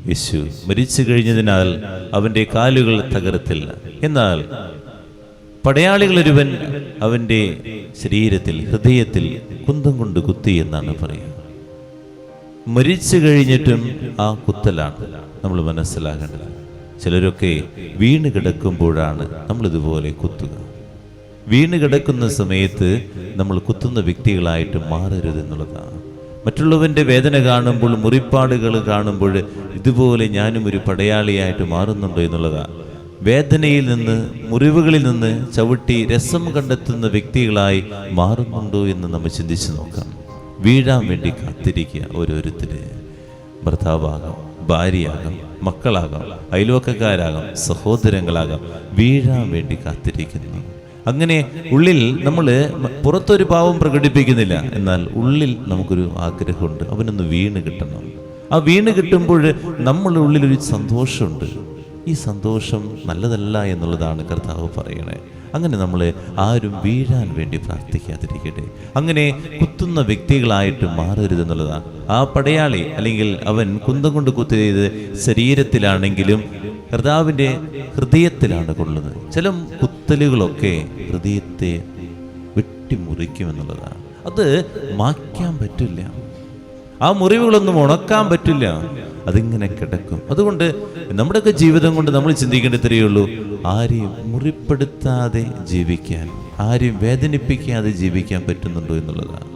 യേശു മരിച്ചു കഴിഞ്ഞതിനാൽ അവൻ്റെ കാലുകൾ തകർത്തില്ല. എന്നാൽ പടയാളികളൊരുവൻ അവൻ്റെ ശരീരത്തിൽ, ഹൃദയത്തിൽ കുന്തം കൊണ്ട് കുത്തി എന്നാണ് പറയുക. മരിച്ചു കഴിഞ്ഞിട്ടും ആ കുത്തലാണ് നമ്മൾ മനസ്സിലാക്കേണ്ടത്. ചിലരൊക്കെ വീണ് കിടക്കുമ്പോഴാണ് നമ്മളിതുപോലെ കുത്തുക. വീണ് കിടക്കുന്ന സമയത്ത് നമ്മൾ കുത്തുന്ന വ്യക്തികളായിട്ട് മാറരുതെന്നുള്ളതാണ്. മറ്റുള്ളവൻ്റെ വേദന കാണുമ്പോൾ, മുറിപ്പാടുകൾ കാണുമ്പോൾ ഇതുപോലെ ഞാനും ഒരു പടയാളിയായിട്ട് മാറുന്നുണ്ടോ എന്നുള്ളതാണ്. വേദനയിൽ നിന്ന്, മുറിവുകളിൽ നിന്ന് ചവിട്ടി രസം കണ്ടെത്തുന്ന വ്യക്തികളായി മാറുന്നുണ്ടോ എന്ന് നമ്മൾ ചിന്തിച്ച് നോക്കാം. വീഴാൻ വേണ്ടി കാത്തിരിക്കുക. ഓരോരുത്തര് ഭർത്താവാകാം, ഭാര്യയാകാം, മക്കളാകാം, അയൽവക്കക്കാരാകാം, സഹോദരങ്ങളാകാം, വീഴാൻ വേണ്ടി കാത്തിരിക്കുന്നു. അങ്ങനെ ഉള്ളിൽ നമ്മൾ പുറത്തൊരു പാവം പ്രകടിപ്പിക്കുന്നില്ല, എന്നാൽ ഉള്ളിൽ നമുക്കൊരു ആഗ്രഹമുണ്ട്, അവനൊന്ന് വീണ് കിട്ടണം. ആ വീണ് കിട്ടുമ്പോൾ നമ്മളുടെ ഉള്ളിലൊരു സന്തോഷമുണ്ട്. ഈ സന്തോഷം നല്ലതല്ല എന്നുള്ളതാണ് കർത്താവ് പറയണേ. അങ്ങനെ നമ്മൾ ആരും വീഴാൻ വേണ്ടി പ്രാർത്ഥിക്കാതിരിക്കട്ടെ. അങ്ങനെ കുത്തുന്ന വ്യക്തികളായിട്ട് മാറരുതെന്നുള്ളതാണ്. ആ പടയാളി അല്ലെങ്കിൽ അവൻ കുന്തം കൊണ്ട് കുത്തിയത് ശരീരത്തിലാണെങ്കിലും കർത്താവിൻ്റെ ഹൃദയത്തിലാണ് കൊള്ളുന്നത്. ചില കുത്തലുകളൊക്കെ ഹൃദയത്തെ വെട്ടിമുറിക്കുമെന്നുള്ളതാണ്. അത് മായ്ക്കാൻ പറ്റില്ല. ആ മുറിവുകളൊന്നും ഉണക്കാൻ പറ്റില്ല, അതിങ്ങനെ കിടക്കും. അതുകൊണ്ട് നമ്മുടെയൊക്കെ ജീവിതം കൊണ്ട് നമ്മൾ ചിന്തിക്കേണ്ടത്രയേ ഉള്ളൂ, ആരെയും മുറിപ്പെടുത്താതെ ജീവിക്കാൻ, ആരെയും വേദനിപ്പിക്കാതെ ജീവിക്കാൻ പറ്റുന്നുണ്ടോ എന്നുള്ളതാണ്.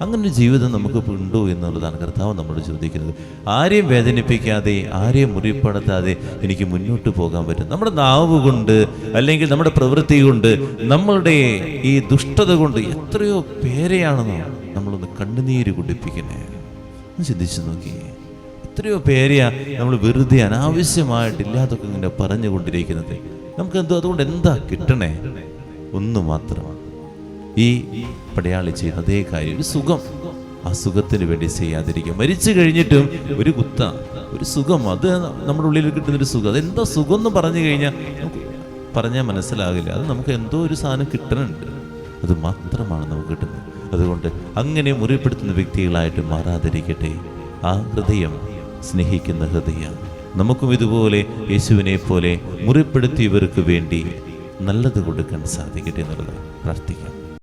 അങ്ങനൊരു ജീവിതം നമുക്ക് ഉണ്ടോ എന്നുള്ളതാണ് കർത്താവ് നമ്മളോട് ചോദിക്കുന്നത്. ആരെയും വേദനിപ്പിക്കാതെ, ആരെയും മുറിപ്പെടുത്താതെ എനിക്ക് മുന്നോട്ട് പോകാൻ പറ്റും. നമ്മുടെ നാവ് കൊണ്ട് അല്ലെങ്കിൽ നമ്മുടെ പ്രവൃത്തി കൊണ്ട്, നമ്മളുടെ ഈ ദുഷ്ടത കൊണ്ട് എത്രയോ പേരെയാണെന്നോ നമ്മളൊന്ന് കണ്ണുനീര് കുടിപ്പിക്കണേ. ഒന്ന് ചിന്തിച്ചു നോക്കിയേ. എത്രയോ പേരെയാ നമ്മൾ വെറുതെ അനാവശ്യമായിട്ടില്ലാതൊക്കെ ഇങ്ങനെ പറഞ്ഞുകൊണ്ടിരിക്കുന്നത്. നമുക്ക് അതുകൊണ്ട് എന്താ കിട്ടണേ? ഒന്ന് മാത്രമാണ്. ഈ പടയാളി ചെയ്യുന്ന അതേ കാര്യം, ഒരു സുഖം. ആ സുഖത്തിന് വേണ്ടി ചെയ്യാതിരിക്കുക. മരിച്ചു കഴിഞ്ഞിട്ടും ഒരു കുത്ത, ഒരു സുഖം, അത് നമ്മുടെ ഉള്ളിൽ കിട്ടുന്നൊരു സുഖം. അതെന്താ സുഖം എന്ന് പറഞ്ഞു കഴിഞ്ഞാൽ നമുക്ക് പറഞ്ഞാൽ മനസ്സിലാകില്ല. അത് നമുക്ക് എന്തോ ഒരു സാധനം കിട്ടുന്നുണ്ട്, അത് മാത്രമാണ് നമുക്ക് കിട്ടുന്നത്. അതുകൊണ്ട് അങ്ങനെ മുറിപ്പെടുത്തുന്ന വ്യക്തികളായിട്ട് മാറാതിരിക്കട്ടെ. ആ ഹൃദയം സ്നേഹിക്കുന്ന ഹൃദയം. നമുക്കും ഇതുപോലെ യേശുവിനെ പോലെ മുറിപ്പെടുത്തിയവർക്ക് വേണ്ടി നല്ലത് കൊടുക്കാൻ സാധിക്കട്ടെ എന്നുള്ളത് പ്രാർത്ഥിക്കാം.